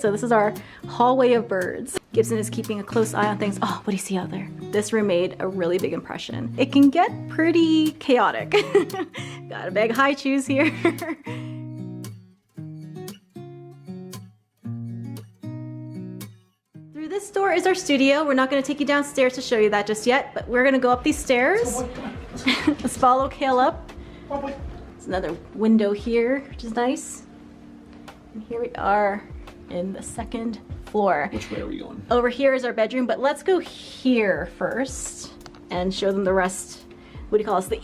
So this is our hallway of birds. Gibson is keeping a close eye on things. Oh, what do you see out there? This room made a really big impression. It can get pretty chaotic. Got a bag of high chews here. Through this door is our studio. We're not gonna take you downstairs to show you that just yet, but we're gonna go up these stairs. Let's follow Cale up. There's another window here, which is nice. And here we are in the second floor. Which way are we going? Over here is our bedroom, but let's go here first and show them the rest. What do you call this? The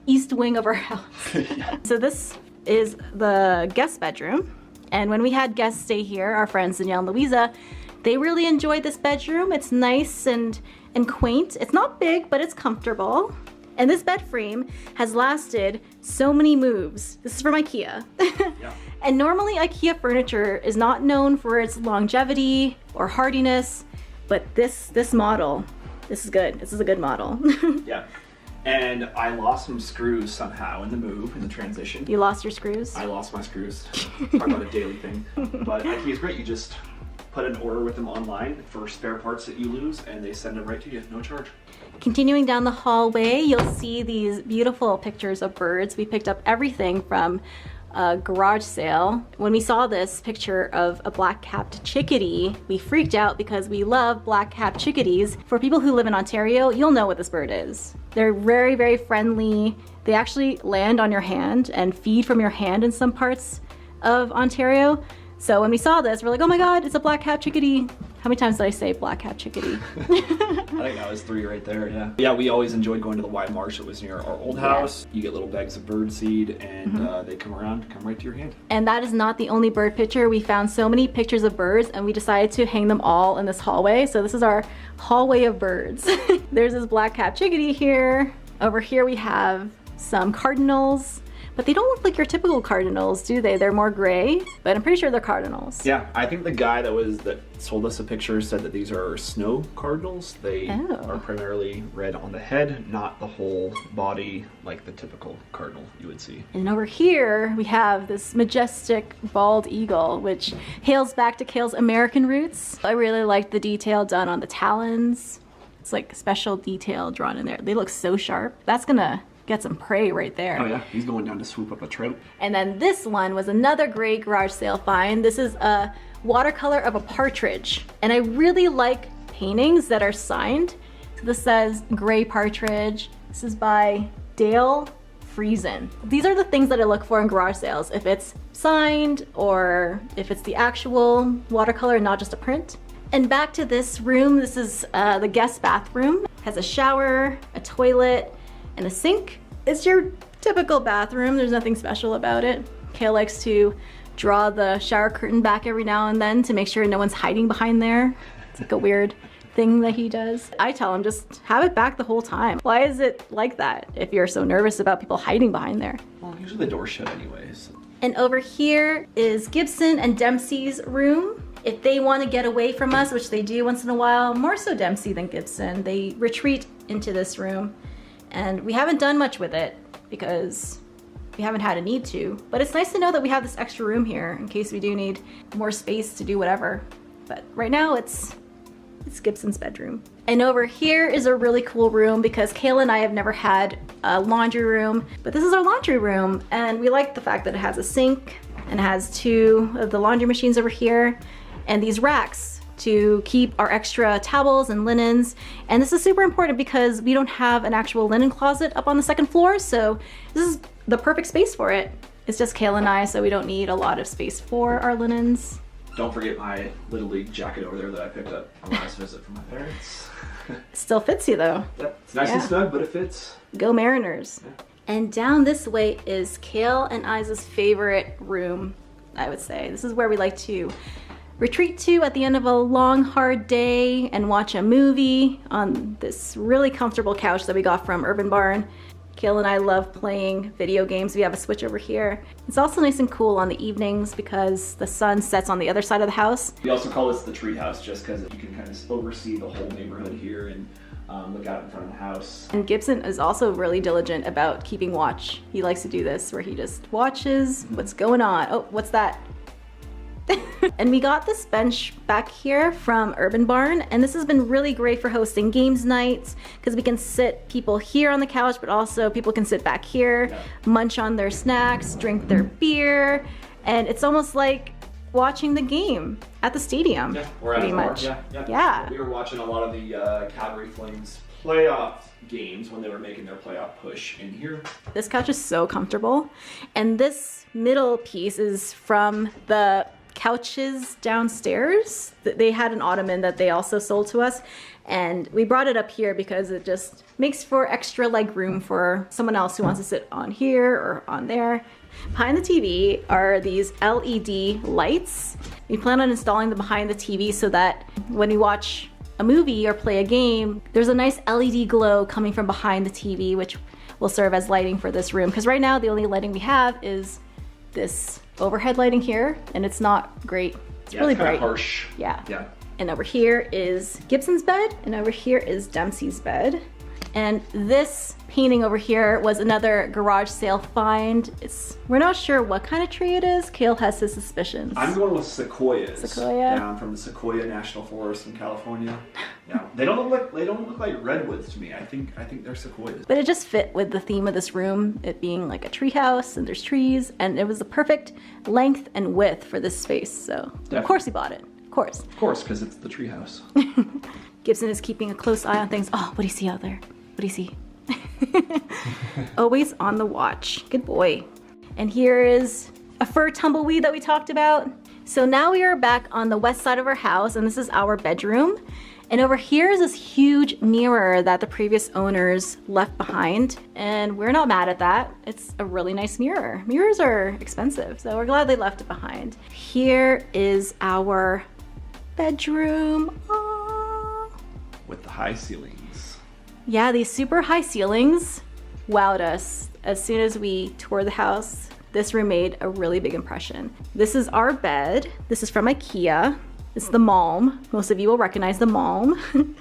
east wing of our house. Yeah. So this is the guest bedroom. And when we had guests stay here, our friends Danielle and Louisa, they really enjoyed this bedroom. It's nice and quaint. It's not big, but it's comfortable. And this bed frame has lasted so many moves. This is from IKEA. Yeah. And normally IKEA furniture is not known for its longevity or hardiness, but this model, this is good. This is a good model. Yeah. And I lost some screws somehow in the move, in the transition. You lost your screws? I lost my screws. Talk about a daily thing. But IKEA's great. You just put an order with them online for spare parts that you lose, and they send them right to you, no charge. Continuing down the hallway, you'll see these beautiful pictures of birds. We picked up everything from a garage sale. When we saw this picture of a black-capped chickadee, we freaked out because we love black-capped chickadees. For people who live in Ontario, you'll know what this bird is. They're very, very friendly. They actually land on your hand and feed from your hand in some parts of Ontario. So when we saw this, we're like, oh my God, it's a black-capped chickadee. How many times did I say black-capped chickadee? I think that was 3 right there, yeah. Yeah, we always enjoyed going to the wide marsh that was near our old house. You get little bags of bird seed, and they come right to your hand. And that is not the only bird picture. We found so many pictures of birds, and we decided to hang them all in this hallway. So this is our hallway of birds. There's this black-capped chickadee here. Over here we have some cardinals. But they don't look like your typical cardinals, do they? They're more gray, but I'm pretty sure they're cardinals. Yeah, I think the guy that sold us a picture said that these are snow cardinals. They are primarily red on the head, not the whole body like the typical cardinal you would see. And over here, we have this majestic bald eagle, which hails back to Cale's American roots. I really liked the detail done on the talons. It's like special detail drawn in there. They look so sharp. That's gonna get some prey right there. Oh yeah, he's going down to swoop up a trout. And then this one was another great garage sale find. This is a watercolor of a partridge. And I really like paintings that are signed. So this says Gray Partridge. This is by Dale Friesen. These are the things that I look for in garage sales. If it's signed or if it's the actual watercolor, not just a print. And back to this room. This is the guest bathroom. It has a shower, a toilet, and a sink. It's your typical bathroom. There's nothing special about it. Cale likes to draw the shower curtain back every now and then to make sure no one's hiding behind there. It's like a weird thing that he does. I tell him just have it back the whole time. Why is it like that if you're so nervous about people hiding behind there? Well, usually the door's shut anyways. And over here is Gibson and Dempsey's room. If they want to get away from us, which they do once in a while, more so Dempsey than Gibson, they retreat into this room. And we haven't done much with it because we haven't had a need to. But it's nice to know that we have this extra room here in case we do need more space to do whatever. But right now it's Gibson's bedroom. And over here is a really cool room because Cale and I have never had a laundry room, but this is our laundry room. And we like the fact that it has a sink and has 2 of the laundry machines over here and these racks to keep our extra towels and linens. And this is super important because we don't have an actual linen closet up on the 2nd floor, so this is the perfect space for it. It's just Cale and I, so we don't need a lot of space for our linens. Don't forget my Little League jacket over there that I picked up on last visit from my parents. Still fits you though. Yep, it's nice and snug, but it fits. Go Mariners. Yeah. And down this way is Cale and I's favorite room, I would say. This is where we like to retreat to at the end of a long, hard day and watch a movie on this really comfortable couch that we got from Urban Barn. Cale and I love playing video games. We have a Switch over here. It's also nice and cool on the evenings because the sun sets on the other side of the house. We also call this the tree house just because you can kind of oversee the whole neighborhood here and look out in front of the house. And Gibson is also really diligent about keeping watch. He likes to do this where he just watches what's going on. Oh, what's that? And we got this bench back here from Urban Barn, and this has been really great for hosting games nights because we can sit people here on the couch, but also people can sit back here, munch on their snacks, drink their beer, and it's almost like watching the game at the stadium. Yeah, or at pretty much. Yeah. We were watching a lot of the Calgary Flames playoff games when they were making their playoff push in here. This couch is so comfortable, and this middle piece is from the couches downstairs. They had an ottoman that they also sold to us, and we brought it up here because it just makes for extra leg room for someone else who wants to sit on here or on there. Behind the TV are these LED lights. We plan on installing them behind the TV so that when we watch a movie or play a game, there's a nice LED glow coming from behind the TV, which will serve as lighting for this room. Because right now the only lighting we have is this overhead lighting here, and it's not great. It's really it's bright. Harsh. Yeah. Yeah. And over here is Gibson's bed, and over here is Dempsey's bed. And this painting over here was another garage sale find. We're not sure what kind of tree it is. Cale has his suspicions. I'm going with sequoias. Sequoia? Down from the Sequoia National Forest in California. Yeah. They don't look like redwoods to me. I think they're sequoias. But it just fit with the theme of this room, it being like a tree house and there's trees, and it was the perfect length and width for this space. So Of course he bought it. Of course. Of course, because it's the tree house. Gibson is keeping a close eye on things. Oh, what do you see out there? What do you see? Always on the watch. Good boy. And here is a fur tumbleweed that we talked about. So now we are back on the west side of our house, and this is our bedroom. And over here is this huge mirror that the previous owners left behind, and we're not mad at that. It's a really nice mirror. Mirrors are expensive, so we're glad they left it behind. Here is our bedroom. Aww. With the high ceilings. Yeah, these super high ceilings wowed us. As soon as we toured the house, this room made a really big impression. This is our bed. This is from IKEA. It's the Malm. Most of you will recognize the Malm.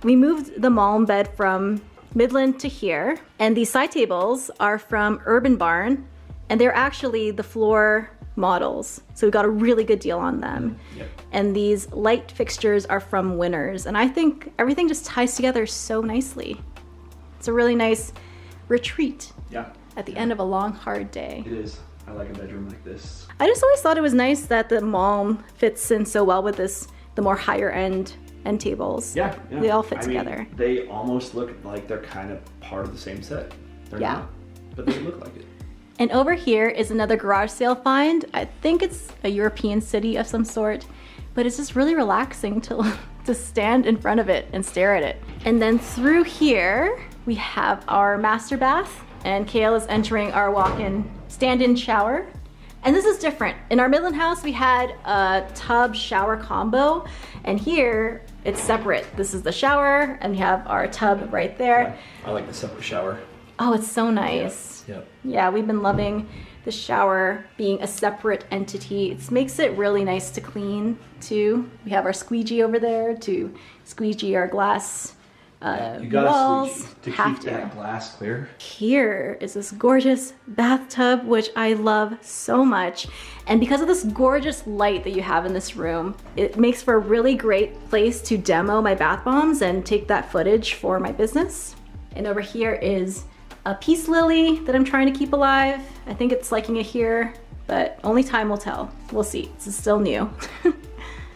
We moved the Malm bed from Midland to here, and these side tables are from Urban Barn, and they're actually the floor models. So we got a really good deal on them. Yep. And these light fixtures are from Winners, and I think everything just ties together so nicely. It's a really nice retreat at the end of a long, hard day. It is. I like a bedroom like this. I just always thought it was nice that the Malm fits in so well with the more higher end tables. Yeah. They all fit together. Mean, they almost look like they're kind of part of the same set. They're not, but they look like it. And over here is another garage sale find. I think it's a European city of some sort, but it's just really relaxing to stand in front of it and stare at it. And then through here, we have our master bath, and Cale is entering our walk-in stand-in shower. And this is different. In our Midland house, we had a tub shower combo, and here it's separate. This is the shower, and we have our tub right there. Yeah, I like the separate shower. Oh, it's so nice. Yep. Yeah, we've been loving the shower being a separate entity. It makes it really nice to clean too. We have our squeegee over there to squeegee our glass You got walls. a squeegee to keep that glass clear. Here is this gorgeous bathtub, which I love so much. And because of this gorgeous light that you have in this room, it makes for a really great place to demo my bath bombs and take that footage for my business. And over here is a peace lily that I'm trying to keep alive. I think it's liking it here, but only time will tell. We'll see. This is still new.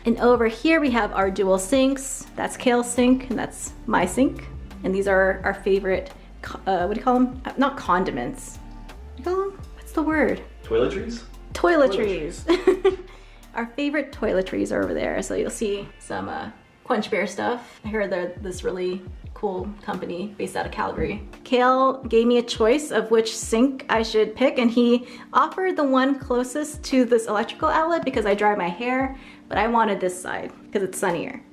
And over here we have our dual sinks. That's Cale's sink and that's my sink. And these are our favorite, what do you call them? Not condiments. What do you call them? What's the word? Toiletries? Toiletries. Our favorite toiletries are over there. So you'll see some Quench Bear stuff. I heard they're this really cool company based out of Calgary. Cale gave me a choice of which sink I should pick, and he offered the one closest to this electrical outlet because I dry my hair, but I wanted this side because it's sunnier.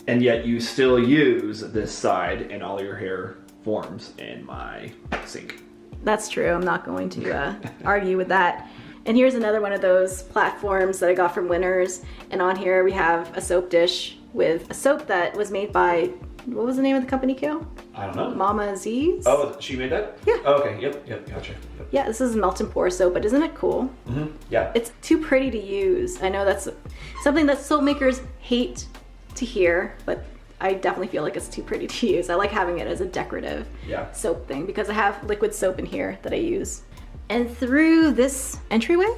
And yet you still use this side and all your hair forms in my sink. That's true. I'm not going to argue with that. And here's another one of those platforms that I got from Winners. And on here we have a soap dish with a soap that was made by what was the name of the company, Cale? I don't know. Mama Z's? Oh, she made that? Yeah. Oh, okay, yep, gotcha. Yep. Yeah, this is melt and pour soap, but isn't it cool? Mm-hmm, yeah. It's too pretty to use. I know that's something that soap makers hate to hear, but I definitely feel like it's too pretty to use. I like having it as a decorative soap thing because I have liquid soap in here that I use. And through this entryway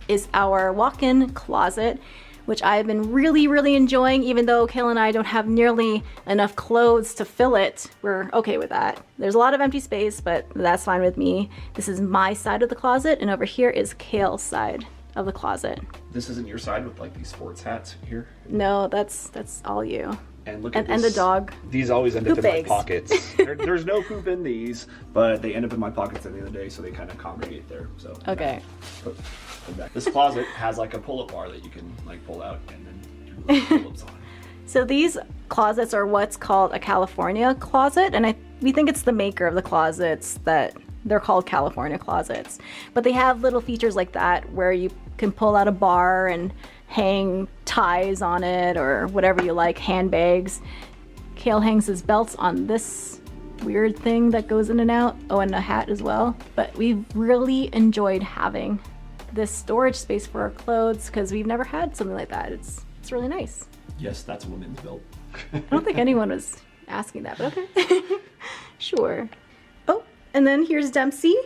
is our walk-in closet, which I've been really enjoying. Even though Cale and I don't have nearly enough clothes to fill it, we're okay with that. There's a lot of empty space, but that's fine with me. This is my side of the closet, and over here is Cale's side of the closet. This isn't your side with like these sports hats here? No, that's all you. And look at this. And the dog. These always end up Poop in my eggs. pockets. There's no poop in these, but they end up in my pockets at the end of the day, so they kind of congregate there. So Okay. Put back. This closet has like a pull-up bar that you can like pull out and then do little pull-ups on. So these closets are what's called a California closet, and we think it's the maker of the closets that they're called California closets. But they have little features like that where you can pull out a bar and hang ties on it or whatever you like, handbags. Cale hangs his belts on this weird thing that goes in and out. Oh, and a hat as well. But we've really enjoyed having this storage space for our clothes because we've never had something like that. It's really nice. Yes, that's a woman's belt. I don't think anyone was asking that, but okay. Sure. Oh, and then here's Dempsey.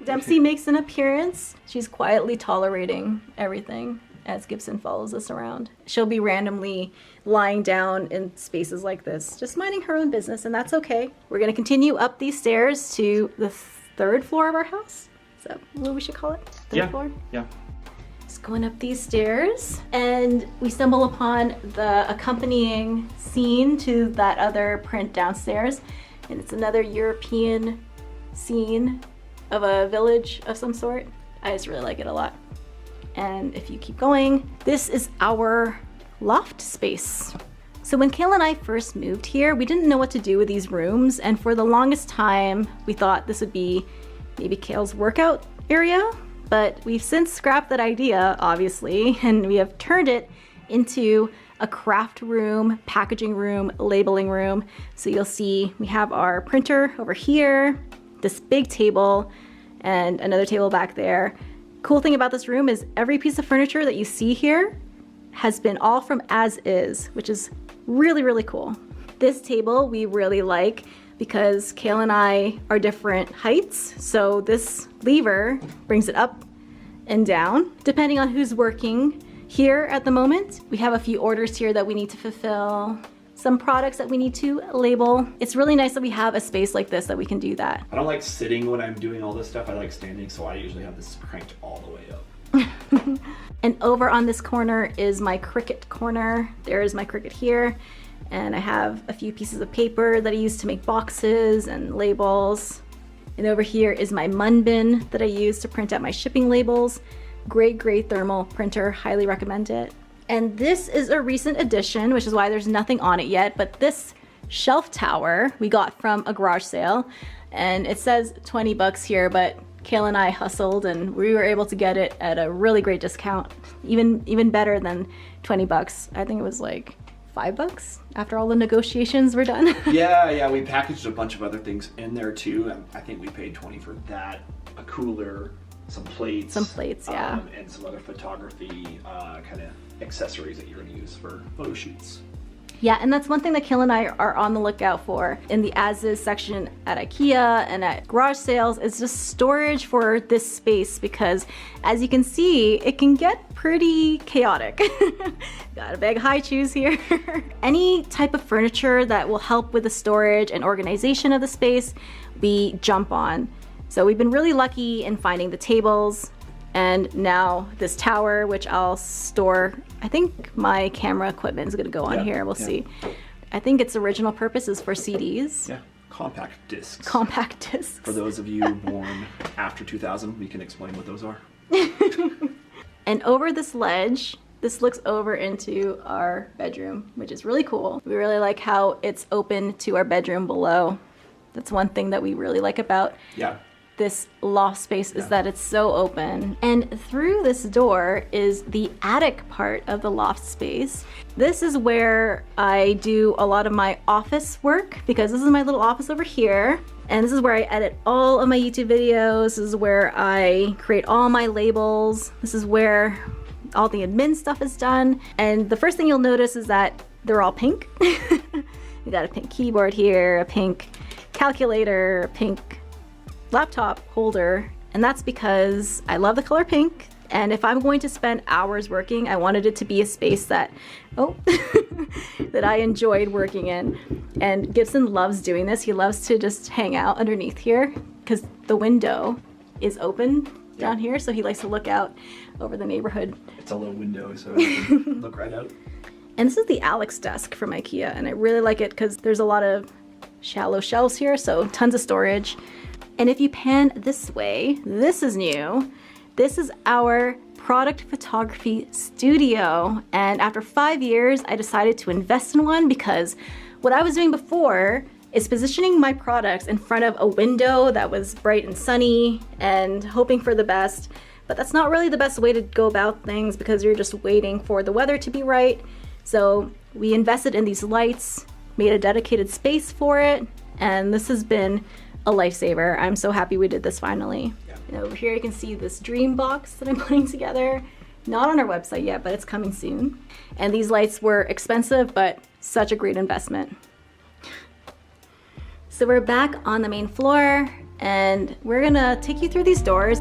Dempsey makes an appearance. She's quietly tolerating everything as Gibson follows us around. She'll be randomly lying down in spaces like this, just minding her own business, and that's okay. We're gonna continue up these stairs to the third floor of our house. Is that what we should call it? Third floor? Yeah. Just going up these stairs, and we stumble upon the accompanying scene to that other print downstairs, and it's another European scene of a village of some sort. I just really like it a lot. And if you keep going, this is our loft space. So when Cale and I first moved here, we didn't know what to do with these rooms, and for the longest time, we thought this would be maybe Cale's workout area, but we've since scrapped that idea, obviously, and we have turned it into a craft room, packaging room, labeling room. So you'll see we have our printer over here, this big table, and another table back there. Cool thing about this room is every piece of furniture that you see here has been all from as is, which is really cool. This table we really like because Cale and I are different heights, so this lever brings it up and down depending on who's working here at the moment. We have a few orders here that we need to fulfill, some products that we need to label. It's really nice that we have a space like this that we can do that. I don't like sitting when I'm doing all this stuff. I like standing, so I usually have this cranked all the way up. And over on this corner is my Cricut corner. There is my Cricut here. And I have a few pieces of paper that I use to make boxes and labels. And over here is my Mun bin that I use to print out my shipping labels. Great thermal printer, highly recommend it. And this is a recent addition, which is why there's nothing on it yet, but this shelf tower we got from a garage sale. And it says 20 bucks here, but Cale and I hustled and we were able to get it at a really great discount. Even better than 20 bucks. I think it was like $5 after all the negotiations were done. Yeah, we packaged a bunch of other things in there too. And I think we paid 20 for that, a cooler, some plates, yeah, and some other photography kind of accessories that you're going to use for photo shoots. Yeah, and that's one thing that Cale and I are on the lookout for in the as-is section at IKEA and at garage sales is just storage for this space because as you can see, it can get pretty chaotic. Got a big high choose here. Any type of furniture that will help with the storage and organization of the space, we jump on. So we've been really lucky in finding the tables and now this tower, which I'll store. I think my camera equipment is gonna go on here, we'll see. I think its original purpose is for CDs. Yeah, compact discs. Compact discs. For those of you born after 2000, we can explain what those are. And over this ledge, this looks over into our bedroom, which is really cool. We really like how it's open to our bedroom below. That's one thing that we really like about this loft space is that it's so open. And through this door is the attic part of the loft space. This is where I do a lot of my office work, because this is my little office over here. And this is where I edit all of my YouTube videos. This is where I create all my labels. This is where all the admin stuff is done. And the first thing you'll notice is that they're all pink. We got a pink keyboard here, a pink calculator, a pink laptop holder, and that's because I love the color pink. And if I'm going to spend hours working, I wanted it to be a space that, that I enjoyed working in. And Gibson loves doing this. He loves to just hang out underneath here because the window is open down here, so he likes to look out over the neighborhood. It's a little window, so you can look right out. And this is the Alex desk from IKEA, and I really like it because there's a lot of shallow shelves here, so tons of storage. And if you pan this way, this is new. This is our product photography studio. And after 5 years, I decided to invest in one because what I was doing before is positioning my products in front of a window that was bright and sunny and hoping for the best. But that's not really the best way to go about things because you're just waiting for the weather to be right. So we invested in these lights, made a dedicated space for it, and this has been a lifesaver. I'm so happy we did this finally. Yeah. And over here you can see this dream box that I'm putting together. Not on our website yet, but it's coming soon. And these lights were expensive, but such a great investment. So we're back on the main floor, and we're gonna take you through these doors.